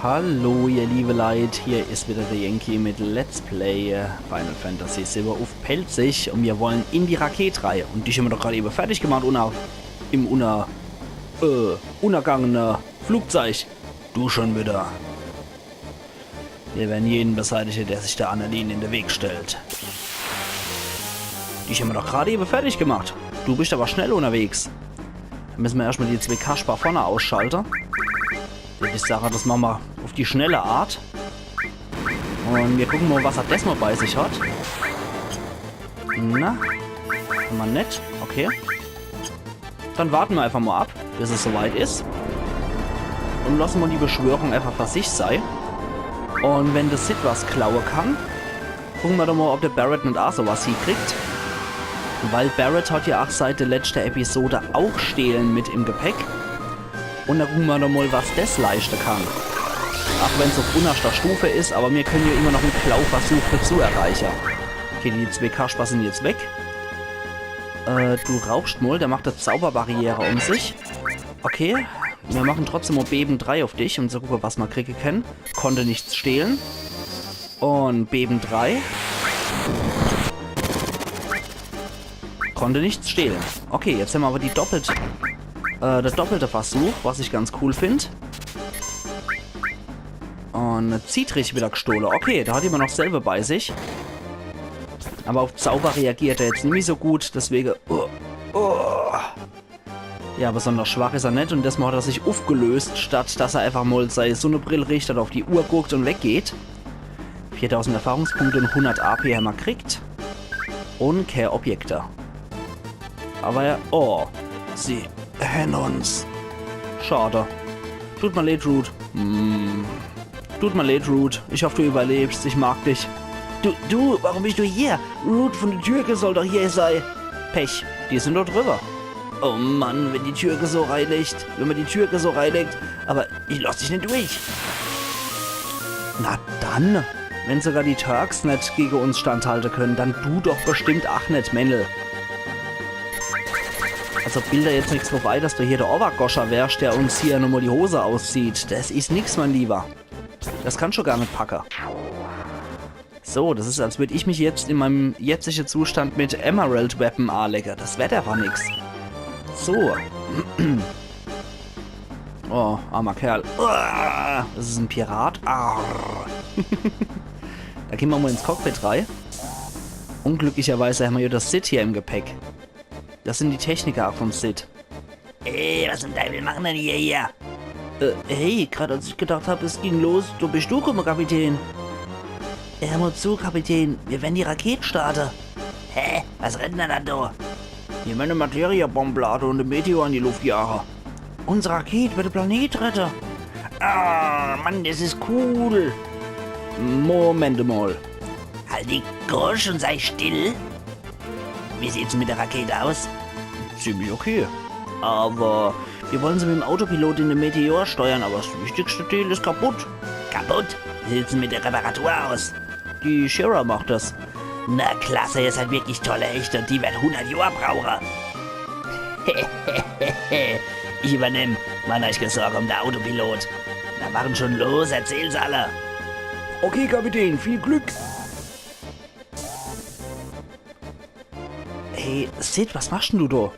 Hallo ihr liebe Leute, hier ist wieder der Yankee mit Let's Play Final Fantasy Silber auf Pelzig und wir wollen in die Raketreihe. Und die haben wir doch gerade eben fertig gemacht, im unergangenen Flugzeug. Du schon wieder. Wir werden jeden beseitigen, der sich der Annalene in den Weg stellt. Die haben wir doch gerade eben fertig gemacht. Du bist aber schnell unterwegs. Dann müssen wir erstmal die 2 Kasper vorne ausschalten. Die Sache, das machen wir auf die schnelle Art. Und wir gucken mal, was er das mal bei sich hat. Na, mal nett. Okay. Dann warten wir einfach mal ab, bis es soweit ist. Und lassen wir die Beschwörung einfach für sich sein. Und wenn der Sid was klauen kann, gucken wir doch mal, ob der Barret nicht auch sowas hinkriegt. Weil Barret hat ja auch seit der letzten Episode auch Stehlen mit im Gepäck. Und dann gucken wir doch mal, was das leisten kann. Auch wenn es auf unterster Stufe ist, aber wir können ja immer noch einen Klauversuch dazu erreichen. Okay, die 2 Kasper sind jetzt weg. Du rauchst mal, der macht eine Zauberbarriere um sich. Okay, wir machen trotzdem mal Beben 3 auf dich, um zu gucken, was wir kriegen können. Konnte nichts stehlen. Und Beben 3. Konnte nichts stehlen. Okay, jetzt haben wir aber der doppelte Versuch, was ich ganz cool finde. Und Zietrich wieder gestohlen. Okay, da hat jemand noch selber bei sich. Aber auf Zauber reagiert er jetzt nicht so gut, deswegen... Ja, besonders schwach ist er nicht und desmal hat er sich aufgelöst, statt dass er einfach mal seine Sonnenbrille richtet, auf die Uhr guckt und weggeht. 4000 Erfahrungspunkte und 100 AP haben wir gekriegt. Und keine Objekte. Aber ja... Oh, sie... Hen uns. Schade. Tut mir leid, Root. Tut mir leid, Root. Ich hoffe, du überlebst. Ich mag dich. Du, warum bist du hier? Root von der Türke soll doch hier sein. Pech, die sind dort drüber. Oh Mann, wenn die Türke so reinlegt. Wenn man die Türke so reinlegt. Aber ich lass dich nicht durch. Na dann. Wenn sogar die Turks nicht gegen uns standhalten können, dann du doch bestimmt auch nicht, Männl. Also bilder jetzt nichts vorbei, dass du hier der Obergoscher wärst, der uns hier nochmal die Hose auszieht. Das ist nix, mein Lieber. Das kann schon gar nicht packen. So, das ist, als würde ich mich jetzt in meinem jetzigen Zustand mit Emerald Weapon anlegen. Das wird einfach nix. So. Oh, armer Kerl. Das ist ein Pirat. Da gehen wir mal ins Cockpit rein. Unglücklicherweise haben wir ja das Sid hier im Gepäck. Das sind die Techniker vom Sid. Ey, was zum Teufel machen denn hier? Hey, gerade als ich gedacht habe, es ging los, du bist du, Kapitän. Hör mal zu, Kapitän, wir werden die Rakete starten. Hä? Was rennt denn da? Wir werden eine Materiebombe laden und einen Meteor in die Luft jagen. Unsere Rakete wird den Planet retten. Ah, Mann, das ist cool. Moment mal. Halt die Gosch und sei still. Wie sieht's mit der Rakete aus? Ziemlich okay. Aber wir wollen sie mit dem Autopilot in den Meteor steuern, aber das wichtigste Teil ist kaputt. Kaputt? Wie sieht's mit der Reparatur aus? Die Shira macht das. Na klasse, ihr seid wirklich tolle Hechte und die wird 100 Jahre brauchen. Ich übernehme. Mann, euch gesorgt um der Autopilot. Na machen schon los, erzähl's alle. Okay, Kapitän, viel Glück. Hey, Sid, was machst denn du da?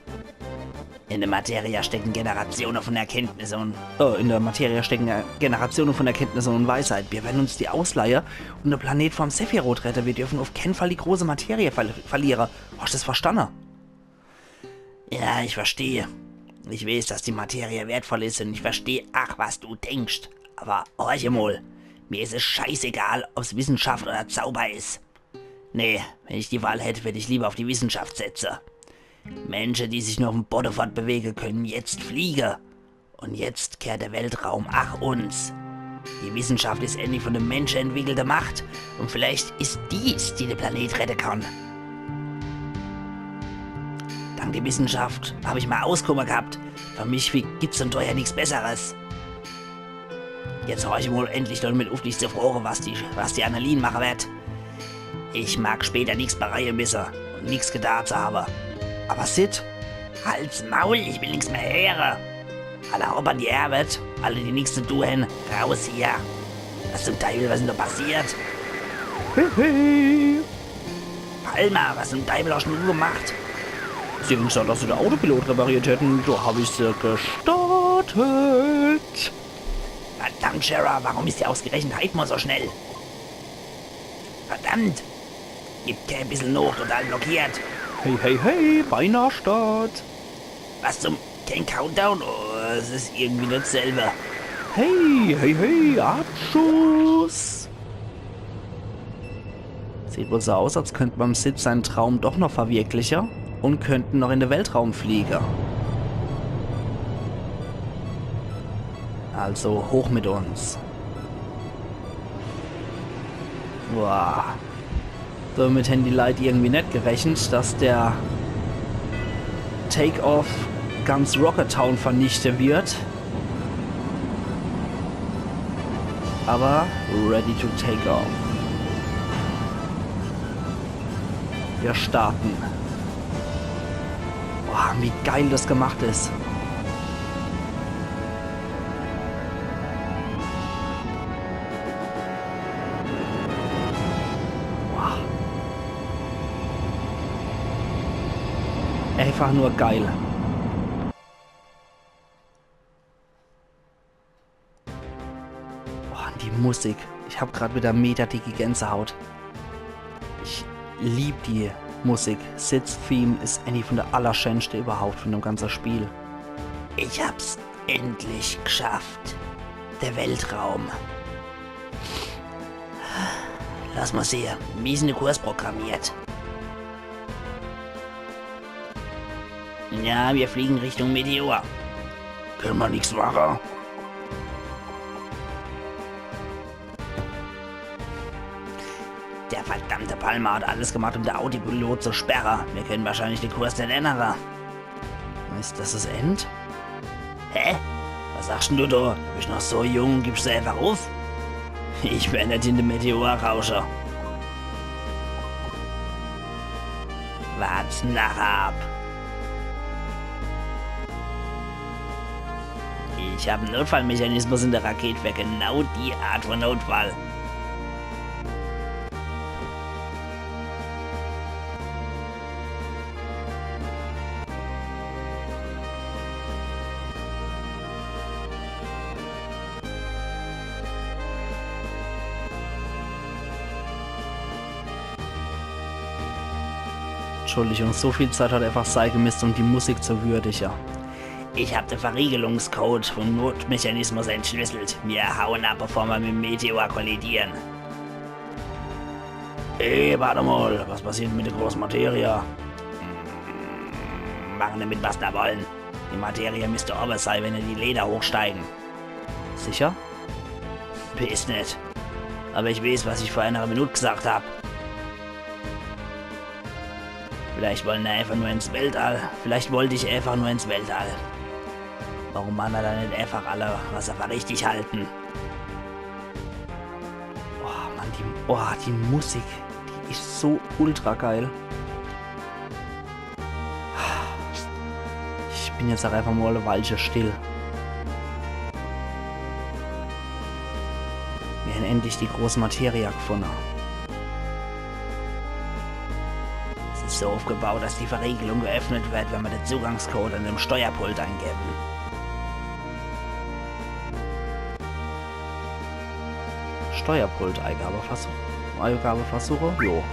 In der Materie stecken Generationen von Erkenntnissen und... in der Materie stecken Generationen von Erkenntnissen und Weisheit. Wir werden uns die Ausleihe und den Planet vom Sephiroth retten. Wir dürfen auf keinen Fall die große Materie verlieren. Hast du das verstanden? Ja, ich verstehe. Ich weiß, dass die Materie wertvoll ist und ich verstehe, was du denkst. Aber horch mal, mir ist es scheißegal, ob es Wissenschaft oder Zauber ist. Nee, wenn ich die Wahl hätte, würde ich lieber auf die Wissenschaft setzen. Menschen, die sich nur auf dem Boden fortbewegen, können jetzt fliegen. Und jetzt kehrt der Weltraum uns. Die Wissenschaft ist endlich von den Menschen entwickelte Macht. Und vielleicht ist dies, die den Planet retten kann. Dank der Wissenschaft habe ich mal Auskommen gehabt. Für mich gibt's und teuer nichts Besseres. Jetzt höre ich wohl endlich damit auf, dich zu fragen, was die Annalene machen wird. Ich mag später nichts bereuen müssen und nichts getan zu haben. Aber Sid, halt's Maul, ich will nichts mehr hören. Alle Hopp an die Arbeit, alle die nichts zu tun, raus hier. Was zum Teufel, was ist denn da passiert? Hey. Palmer, was zum Teufel hast du gemacht? Sie haben gesagt, dass sie den Autopilot repariert hätten. Da habe ich sie gestartet. Verdammt, Sheriff, warum ist die ausgerechnet Heidmann so schnell? Verdammt! Gibt kein bisschen noch, total blockiert. Hey, hey, hey, beinahe Start. Was zum... kein Countdown? Oh, es ist irgendwie nicht selber. Hey, hey, hey, Abschuss. Sieht wohl so aus, als könnte man Sid seinen Traum doch noch verwirklichen und könnten noch in den Weltraum fliegen. Also hoch mit uns. Boah. Damit hätten die Leute irgendwie nicht gerechnet, dass der Take-Off ganz Rocket Town vernichten wird. Aber ready to take off. Wir starten. Boah, wie geil das gemacht ist. Boah. Einfach nur geil. Boah, die Musik. Ich habe gerade wieder mega dicke Gänsehaut. Ich liebe die Musik. Sid's Theme ist eine von der allerschönsten überhaupt von dem ganzen Spiel. Ich hab's endlich geschafft. Der Weltraum. Lass mal sehen, wie ist denn der Kurs programmiert? Ja, wir fliegen Richtung Meteor. Können wir nichts machen? Der verdammte Palmer hat alles gemacht, um den Autopilot zu sperren. Wir können wahrscheinlich den Kurs nicht ändern. Ist das das End? Hä? Was sagst denn du da? Du bist noch so jung, gibst du einfach auf? Ich werde nicht in den Meteor rauschen. Wart's nachher ab. Ich habe einen Notfallmechanismus in der Rakete für genau die Art von Notfall. Entschuldigung, so viel Zeit hat einfach Sei gemisst, um die Musik zu würdigen. Ich habe den Verriegelungscode vom Notmechanismus entschlüsselt. Wir hauen ab, bevor wir mit dem Meteor kollidieren. Warte mal, was passiert mit der großen Materie? Machen damit, was da wollen. Die Materie müsste oben sein, wenn die Leder hochsteigen. Sicher? Weiß nicht. Aber ich weiß, was ich vor einer Minute gesagt habe. Vielleicht wollen wir einfach nur ins Weltall. Vielleicht wollte ich einfach nur ins Weltall. Warum machen wir da nicht einfach alle, was wir für richtig halten? Oh Mann, die Musik, die ist so ultra geil. Ich bin jetzt auch einfach mal eine Weile still. Wir haben endlich die große Materie gefunden. Es ist so aufgebaut, dass die Verriegelung geöffnet wird, wenn wir den Zugangscode an dem Steuerpult eingeben. Steuerpult, Eingabeversuche, jo.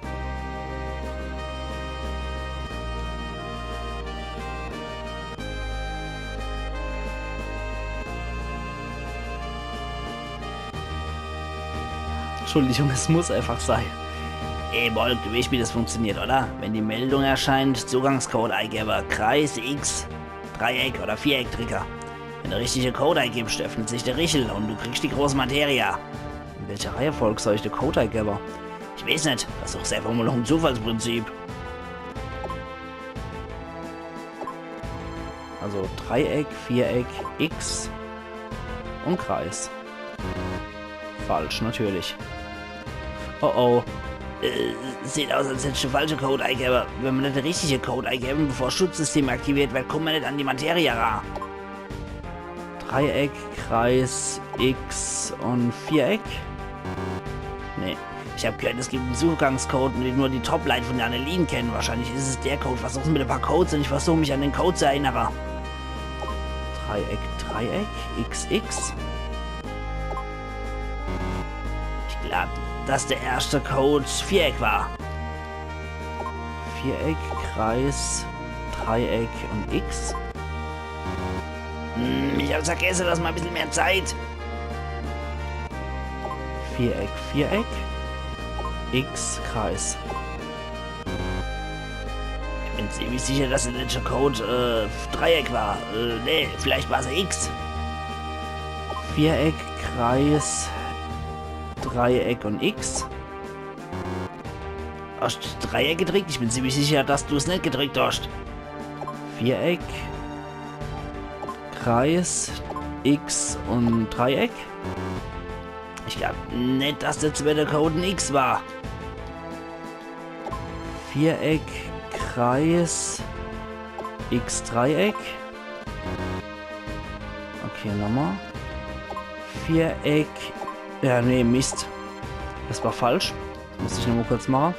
Entschuldigung, es muss einfach sein. Bolk, du weißt, wie das funktioniert, oder? Wenn die Meldung erscheint, Zugangscode eingebe, Kreis, X, Dreieck oder Viereck-Trigger. Wenn du richtige Code eingibst, öffnet sich der Richel und du kriegst die große Materie. In welcher Reihenfolge soll ich den Code eingeben? Ich weiß nicht, versuch's einfach mal noch im Zufallsprinzip. Also Dreieck, Viereck, X und Kreis. Falsch, natürlich. Oh oh. Sieht aus, als hättest du falsche Code eingeben. Wenn man nicht den richtigen Code eingeben, bevor das Schutzsystem aktiviert wird, kommt man nicht an die Materie ran. Dreieck, Kreis, X und Viereck? Nee. Ich habe gehört, es gibt einen Zugangscode, den nur die Top-Line von der Annelien kennen. Wahrscheinlich ist es der Code. Versuch's mit ein paar Codes und ich versuche mich an den Code zu erinnern. Dreieck, Dreieck, XX. Ich glaube, dass der erste Code Viereck war. Viereck, Kreis, Dreieck und X. Ich habe vergessen, lass mal ein bisschen mehr Zeit. Viereck, Viereck. X, Kreis. Ich bin ziemlich sicher, dass der letzte Code Dreieck war. Nee, vielleicht war es X. Viereck, Kreis, Dreieck und X. Hast du Dreieck gedrückt? Ich bin ziemlich sicher, dass du es nicht gedrückt hast. Viereck, Kreis, X und Dreieck. Ich glaube nicht, dass der zweite Code ein X war. Viereck, Kreis, X, Dreieck. Okay, nochmal. Viereck. Ja, nee, Mist. Das war falsch. Das muss ich nochmal kurz machen.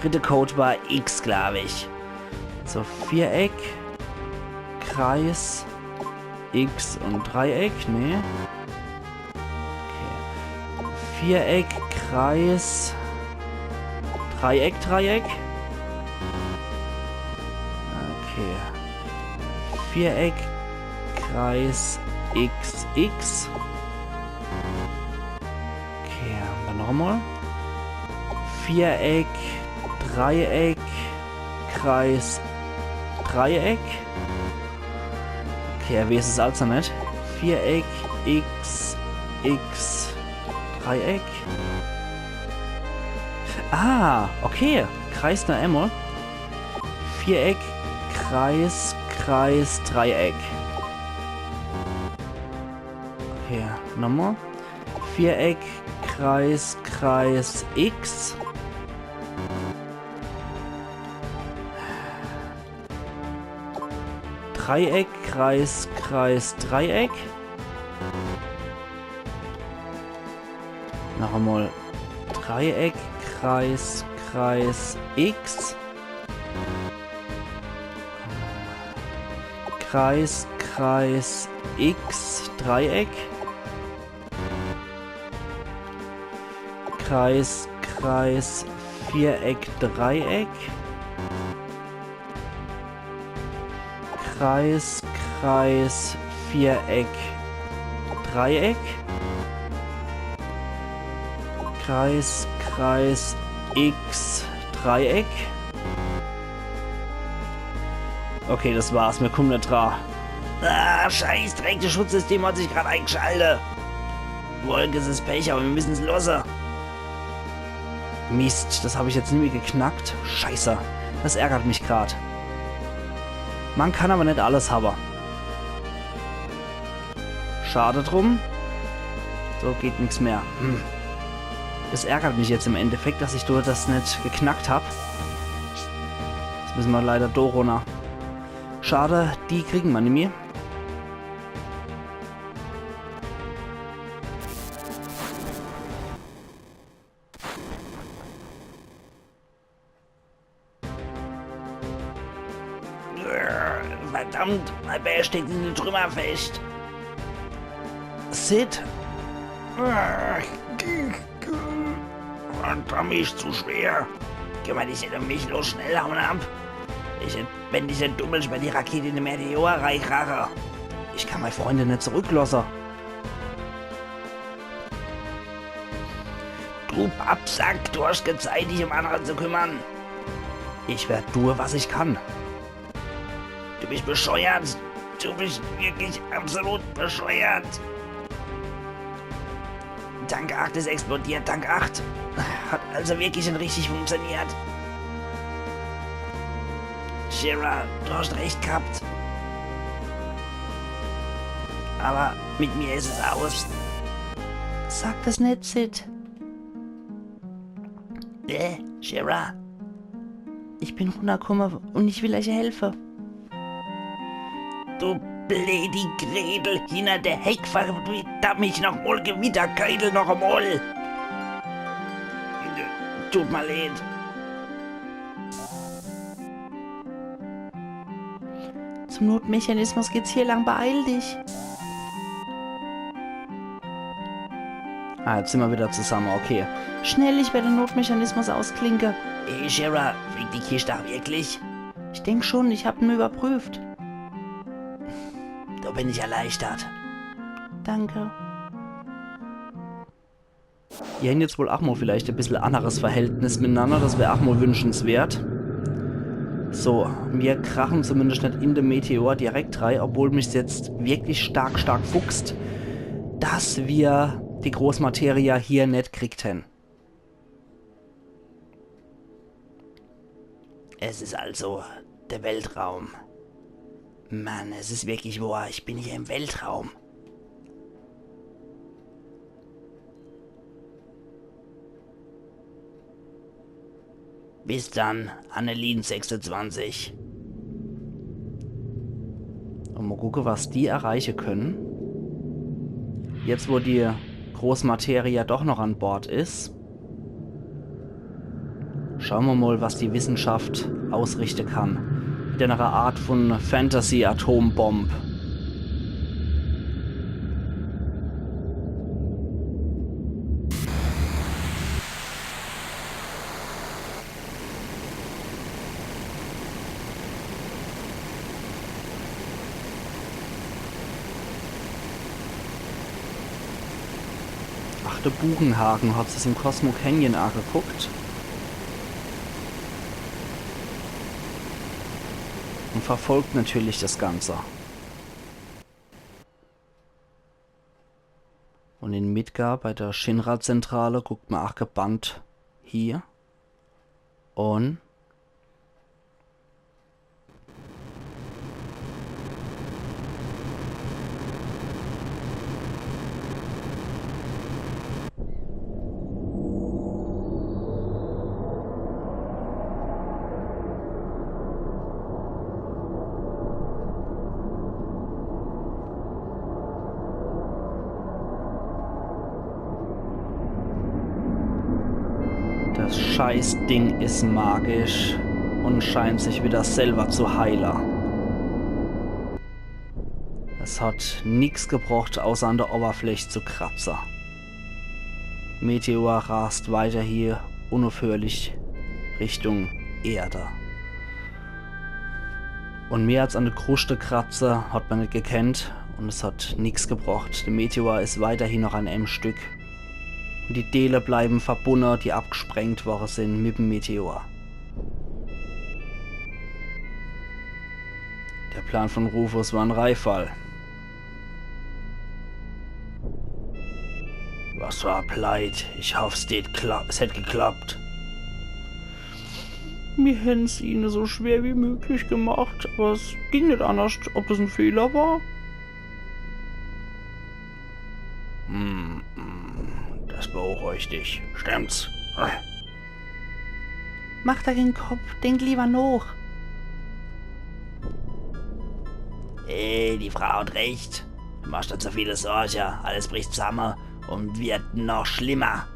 Dritte Code war X, glaube ich. So, Viereck, Kreis, X und Dreieck. Nee. Okay. Viereck, Kreis, Dreieck, Dreieck. Okay. Viereck, Kreis, X, X. Okay, dann nochmal. Viereck, Dreieck, Kreis, Dreieck. Okay, er weiß es also nicht. Viereck, X, X, Dreieck. Ah, okay. Kreis noch einmal. Viereck, Kreis, Kreis, Dreieck. Okay, nochmal. Viereck, Kreis, Kreis, X. Dreieck, Kreis, Kreis, Dreieck. Noch einmal. Dreieck, Kreis, Kreis, X. Kreis, Kreis, X, Dreieck. Kreis, Kreis, Viereck, Dreieck. Kreis, Kreis, Viereck, Dreieck. Kreis, Kreis, X, Dreieck. Okay, das war's. Mir kommt nicht dran. Ah, scheiß Dreck, das Schutzsystem hat sich gerade eingeschaltet. Wolke, es ist Pech, aber wir müssen es losen. Mist, das habe ich jetzt nie mehr geknackt. Scheiße, das ärgert mich gerade. Man kann aber nicht alles haben. Schade drum. So geht nichts mehr. Das ärgert mich jetzt im Endeffekt, dass ich durch das nicht geknackt habe. Jetzt müssen wir leider Dorona. Schade, die kriegen wir nicht mehr. Verdammt, mein Bär steckt in den Trümmer fest. Sid? Tommy ist zu schwer. Kümmere dich nicht um mich, los, schnell hauen ab. Wenn diese Dummel bei die Rakete in den Meteor reichrache. Ich kann meine Freunde nicht zurücklassen. Du Pappsack, du hast Zeit, dich um andere zu kümmern. Ich werde tun, was ich kann. Du bist bescheuert. Du bist wirklich absolut bescheuert. Tank 8 ist explodiert, Tank 8. Hat also wirklich schon richtig funktioniert. Shira, du hast recht gehabt. Aber mit mir ist es aus. Sag das nicht, Sid. Shira. Ich bin runtergekommen und ich will euch helfen. Du Blödi Gretel, hinter der Heckfahrt, da mich noch mal Gewitterkeitel noch einmal. Tut mir leid. Zum Notmechanismus geht's hier lang, beeil dich. Ah, jetzt sind wir wieder zusammen, okay. Schnell, ich werde den Notmechanismus ausklinke. Ey, Shara, fliegt die Kiste auch wirklich? Ich denke schon, ich habe ihn überprüft. Da bin ich erleichtert. Danke. Die haben jetzt wohl auch mal vielleicht ein bisschen anderes Verhältnis miteinander, das wäre auch mal wünschenswert. So, wir krachen zumindest nicht in den Meteor direkt rein, obwohl mich jetzt wirklich stark fuchst, dass wir die Großmaterie hier nicht kriegt hätten. Es ist also der Weltraum. Mann, es ist wirklich wahr, ich bin hier im Weltraum. Bis dann, Annelien 26. Und mal gucken, was die erreichen können. Jetzt, wo die Großmaterie doch noch an Bord ist. Schauen wir mal, was die Wissenschaft ausrichten kann. Mit einer Art von Fantasy-Atombomb. Ach, der Buchenhagen hat sich im Cosmo Canyon angeguckt. Und verfolgt natürlich das Ganze. Und in Midgar bei der Shinra-Zentrale guckt man auch gebannt hier. Und das Scheißding ist magisch und scheint sich wieder selber zu heilen. Es hat nichts gebraucht, außer an der Oberfläche zu kratzen. Meteor rast weiter hier unaufhörlich Richtung Erde. Und mehr als an der Kruste kratze hat man nicht gekannt und es hat nichts gebraucht. Der Meteor ist weiterhin noch an einem Stück. Und die Teile bleiben verbunden, die abgesprengt worden sind mit dem Meteor. Der Plan von Rufus war ein Reifall. Was war Pleit? Ich hoffe, es hätte geklappt. Wir hätten es ihnen so schwer wie möglich gemacht, aber es ging nicht anders, ob das ein Fehler war. Das beunruhigt dich. Stimmt's? Mach da den Kopf, denk lieber noch. Die Frau hat recht. Du machst dir zu viele Sorgen. Alles bricht zusammen und wird noch schlimmer.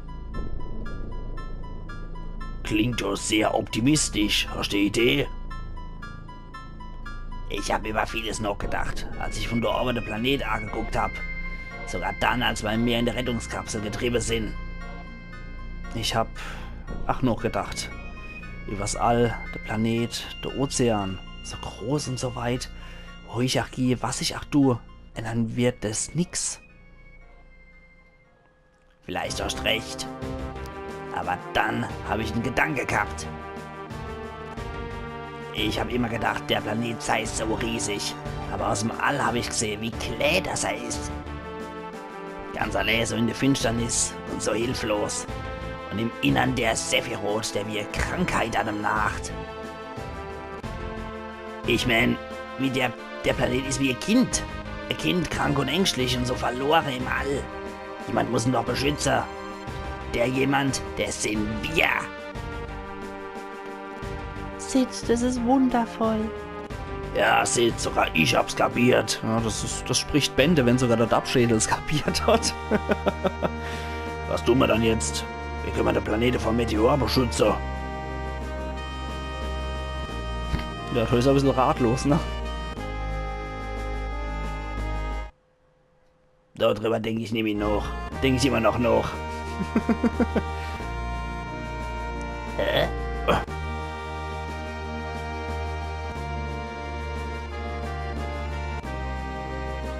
Klingt doch sehr optimistisch. Hast du die Idee? Ich habe über vieles noch gedacht, als ich von da oben den Planet angeguckt habe. Sogar dann, als wir mehr in der Rettungskapsel getrieben sind. Ich hab auch noch gedacht. Übers All, der Planet, der Ozean, so groß und so weit. Wo ich auch gehe, was ich auch tue, und dann wird das nix. Vielleicht hast du recht. Aber dann habe ich einen Gedanke gehabt. Ich habe immer gedacht, der Planet sei so riesig. Aber aus dem All habe ich gesehen, wie klein das er ist. Ganz allein so in der Finsternis und so hilflos. Und im Innern der Sephiroth, der mir Krankheit an ihm nacht. Ich mein, wie der Planet ist wie ein Kind. Ein Kind, krank und ängstlich und so verloren im All. Jemand muss ihn doch beschützen. Der jemand, der sind wir. Sid, das ist wundervoll. Ja, seht, sogar ich hab's kapiert. Ja, das spricht Bände, wenn sogar der Dubschädel es kapiert hat. Was tun wir dann jetzt? Wie können wir den Planeten vom Meteor beschützen? Ja, das ist ein bisschen ratlos, ne? Darüber denke ich nämlich noch. Denke ich immer noch nach.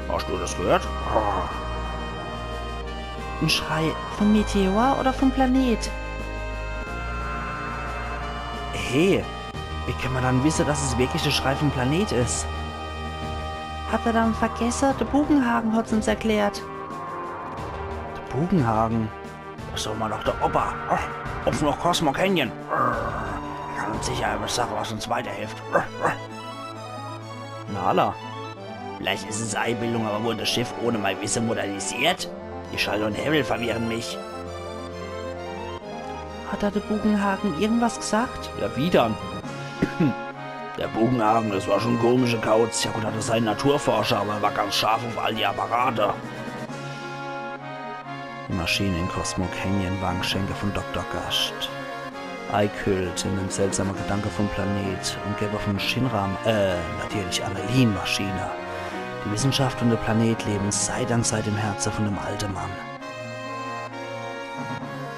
Hast du das gehört? Ein Schrei vom Meteor oder vom Planet? Hey, wie kann man dann wissen, dass es wirklich der Schrei vom Planet ist? Hat er dann vergessen? Der Bugenhagen hat's uns erklärt. Der Bugenhagen? Das ist doch mal doch der Opa. Auf noch Cosmo Canyon. Kann uns sicher eine Sache, was uns weiterhilft. Nala. Vielleicht ist es Einbildung, aber wurde das Schiff ohne mein Wissen modernisiert? Die Schall und Hebel verwirren mich. Hat da der Bugenhagen irgendwas gesagt? Ja, wie dann? Der Bugenhagen, das war schon ein komischer Kauz. Ja gut, das ist ein Naturforscher, aber er war ganz scharf auf all die Apparate. Die Maschine in Cosmo Canyon war ein Geschenke von Dr. Gast. Eikült in den seltsamen Gedanke vom Planet und Geber von Shinram, natürlich Annelin-Maschine. Die Wissenschaft und der Planet leben seit im Herzen von dem alten Mann.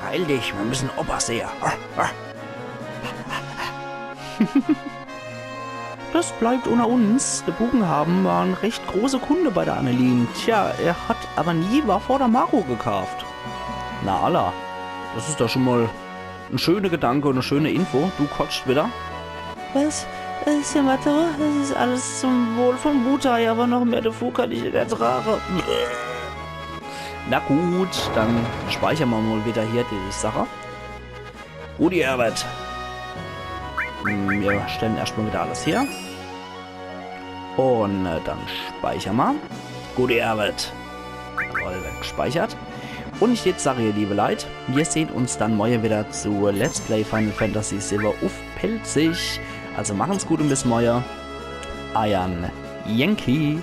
Heil dich, wir müssen Opa sehen. Das bleibt unter uns. Der Bugenhagen war ein recht großer Kunde bei der Annelin. Tja, er hat aber nie war vor der Maro gekauft. Na Allah, das ist doch schon mal ein schöner Gedanke und eine schöne Info. Du kotzt wieder. Was? Ist ja mal so, das ist alles zum Wohl von Butai, aber noch mehr davor kann ich nicht ertragen. Na gut, dann speichern wir mal wieder hier die Sache. Rudi Herbert. Wir stellen erstmal wieder alles her. Und dann speichern wir. Gute Arbeit. Jawohl, wird gespeichert. Und ich jetzt sage ihr, liebe Leute, wir sehen uns dann morgen wieder zu Let's Play Final Fantasy Silver auf Pelzig. Also machen's gut und bis morgen. Ayan Yankee.